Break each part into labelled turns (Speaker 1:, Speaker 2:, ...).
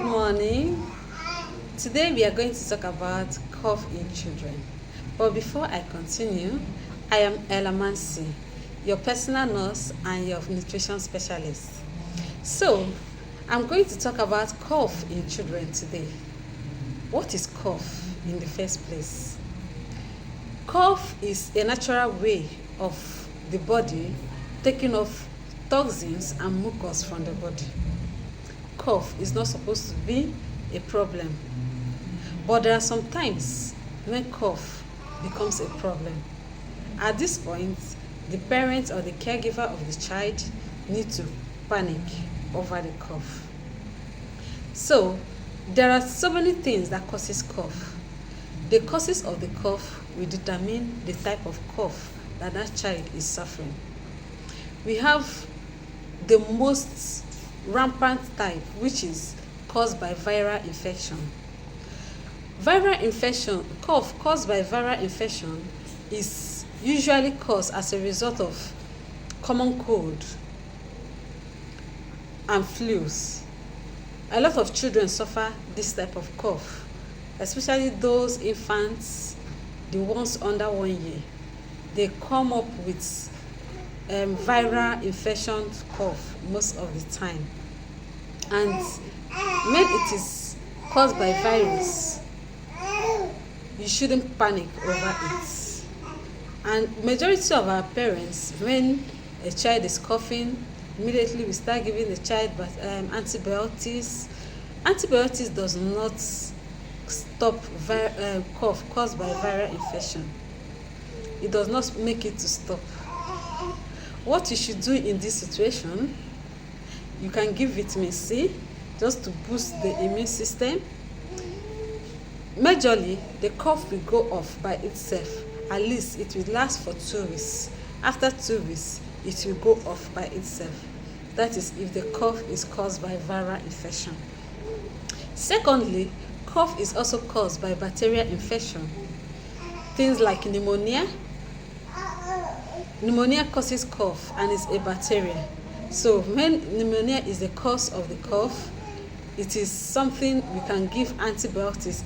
Speaker 1: Good morning. Today we are going to talk about cough in children. But before I continue, I am Ellamancy, your personal nurse and your nutrition specialist. So, I'm going to talk about cough in children today. What is cough in the first place? Cough is a natural way of the body taking off toxins and mucus from the body. Cough is not supposed to be a problem, but there are some times when cough becomes a problem. At this point, the parent or the caregiver of the child need to panic over the cough. So there are so many things that causes cough. The causes of the cough will determine the type of cough that child is suffering. We have the most rampant type, which is caused by viral infection. Cough caused by viral infection is usually caused as a result of common cold and flus. A lot of children suffer this type of cough, especially those infants, the ones under 1 year. They come up with viral infection cough most of the time, and when it is caused by virus, you shouldn't panic over it. And majority of our parents, when a child is coughing, immediately we start giving the child antibiotics. Antibiotics does not stop cough caused by viral infection. It does not make it to stop. What you should do in this situation, you can give vitamin C just to boost the immune system. Majorly, the cough will go off by itself. At least it will last for 2 weeks. After 2 weeks, it will go off by itself. That is if the cough is caused by viral infection. Secondly, cough is also caused by bacterial infection. Things like pneumonia. Pneumonia causes cough and is a bacteria. So when pneumonia is the cause of the cough, it is something we can give antibiotics.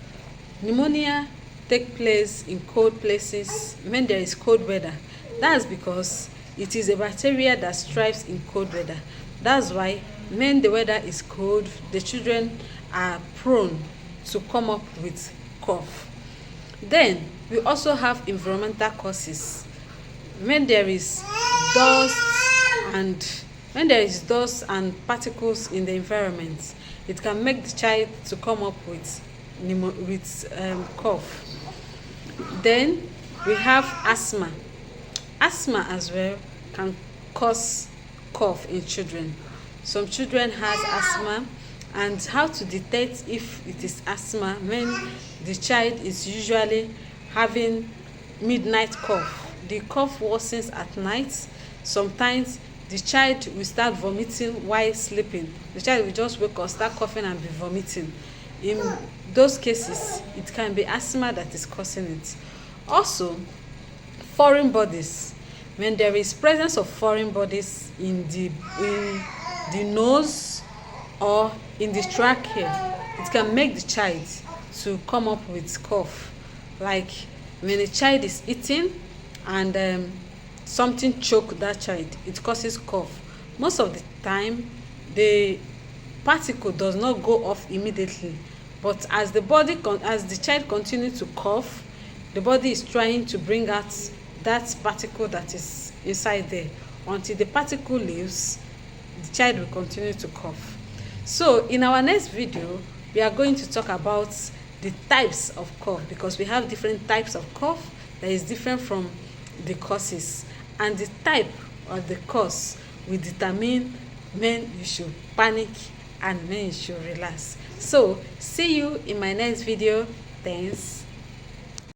Speaker 1: Pneumonia takes place in cold places when there is cold weather. That's because it is a bacteria that thrives in cold weather. That's why when the weather is cold, the children are prone to come up with cough. Then we also have environmental causes. When there is dust and particles in the environment, it can make the child to come up with cough. Then we have asthma. Asthma as well can cause cough in children. Some children has asthma, and how to detect if it is asthma when the child is usually having midnight cough. The cough worsens at night. Sometimes the child will start vomiting while sleeping. The child will just wake up, start coughing and be vomiting. In those cases, it can be asthma that is causing it. Also, foreign bodies. When there is presence of foreign bodies in the nose or in the trachea, it can make the child to come up with cough. Like when a child is eating and something choke that child, it causes cough. Most of the time, the particle does not go off immediately, but as the child continues to cough, the body is trying to bring out that particle that is inside there. Until the particle leaves, the child will continue to cough. So in our next video, we are going to talk about the types of cough, because we have different types of cough that is different from the causes, and the type of the cause will determine when you should panic and when you should relax. So see you in my next video. Thanks.